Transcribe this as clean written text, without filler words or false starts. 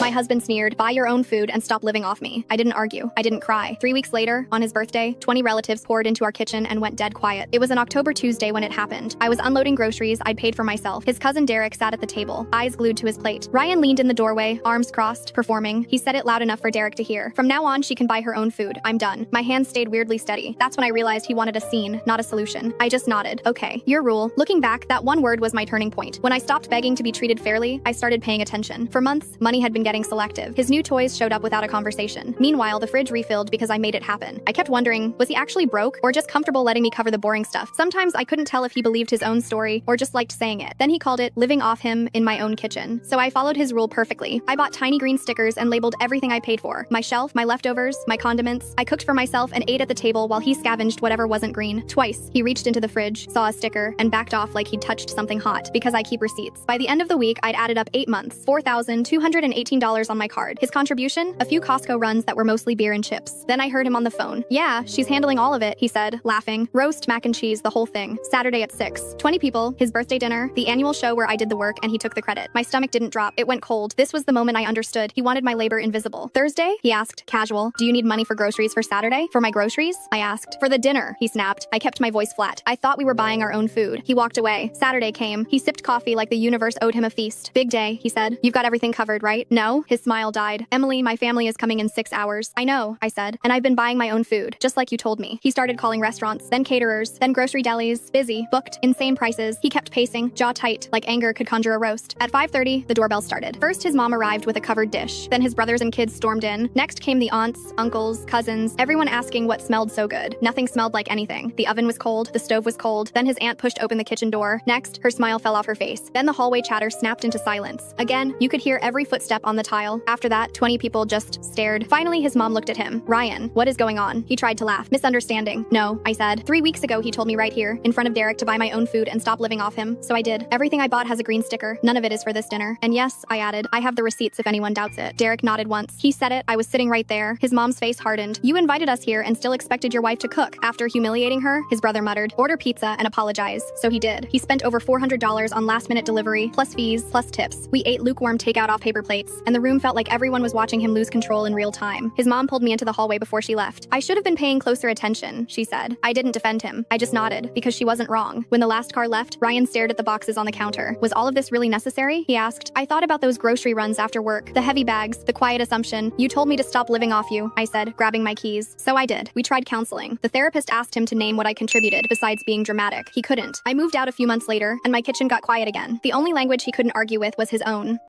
My husband sneered, "Buy your own food and stop living off me." I didn't argue. I didn't cry. 3 weeks later, on his birthday, 20 relatives poured into our kitchen and went dead quiet. It was an October Tuesday when it happened. I was unloading groceries I'd paid for myself. His cousin Derek sat at the table, eyes glued to his plate. Ryan leaned in the doorway, arms crossed, performing. He said it loud enough for Derek to hear. "From now on, she can buy her own food. I'm done." My hands stayed weirdly steady. That's when I realized he wanted a scene, not a solution. I just nodded. "Okay, your rule." Looking back, that one word was my turning point. When I stopped begging to be treated fairly, I started paying attention. For months, money had been getting selective. His new toys showed up without a conversation. Meanwhile, the fridge refilled because I made it happen. I kept wondering, was he actually broke or just comfortable letting me cover the boring stuff? Sometimes I couldn't tell if he believed his own story or just liked saying it. Then he called it living off him in my own kitchen. So I followed his rule perfectly. I bought tiny green stickers and labeled everything I paid for. My shelf, my leftovers, my condiments. I cooked for myself and ate at the table while he scavenged whatever wasn't green. Twice, he reached into the fridge, saw a sticker, and backed off like he'd touched something hot, because I keep receipts. By the end of the week, I'd added up 8 months, $4,218 on my card. His contribution? A few Costco runs that were mostly beer and chips. Then I heard him on the phone. "Yeah, she's handling all of it," he said, laughing. "Roast, mac and cheese, the whole thing. Saturday at 6. 20 people, his birthday dinner, the annual show where I did the work and he took the credit." My stomach didn't drop. It went cold. This was the moment I understood. He wanted my labor invisible. "Thursday?" he asked, casual. "Do you need money for groceries for Saturday?" "For my groceries?" I asked. "For the dinner," he snapped. I kept my voice flat. "I thought we were buying our own food." He walked away. Saturday came. He sipped coffee like the universe owed him a feast. "Big day," he said. "You've got everything covered, right?" "No." His smile died. "Emily, my family is coming in 6 hours." "I know," I said. "And I've been buying my own food, just like you told me." He started calling restaurants, then caterers, then grocery delis. Busy, booked, insane prices. He kept pacing, jaw tight, like anger could conjure a roast. At 5:30, the doorbell started. First, his mom arrived with a covered dish. Then his brothers and kids stormed in. Next came the aunts, uncles, cousins, everyone asking what smelled so good. Nothing smelled like anything. The oven was cold, the stove was cold. Then his aunt pushed open the kitchen door. Next, her smile fell off her face. Then the hallway chatter snapped into silence. Again, you could hear every footstep on the tile. After that, 20 people just stared. Finally, his mom looked at him. "Ryan, what is going on?" He tried to laugh. "Misunderstanding." "No," I said. 3 weeks ago, he told me right here, in front of Derek, to buy my own food and stop living off him. So I did. Everything I bought has a green sticker. None of it is for this dinner. And yes," I added, "I have the receipts if anyone doubts it." Derek nodded once. He said it. I was sitting right there. His mom's face hardened. "You invited us here and still expected your wife to cook." After humiliating her, his brother muttered, "Order pizza and apologize." So he did. He spent over $400 on last-minute delivery, plus fees, plus tips. We ate lukewarm takeout off paper plates, and the room felt like everyone was watching him lose control in real time. His mom pulled me into the hallway before she left. "I should have been paying closer attention," she said. I didn't defend him. I just nodded, because she wasn't wrong. When the last car left, Ryan stared at the boxes on the counter. "Was all of this really necessary?" he asked. "I thought about those grocery runs after work, the heavy bags, the quiet assumption. You told me to stop living off you," I said, grabbing my keys. So I did. We tried counseling. The therapist asked him to name what I contributed, besides being dramatic. He couldn't. I moved out a few months later, and my kitchen got quiet again. The only language he couldn't argue with was his own.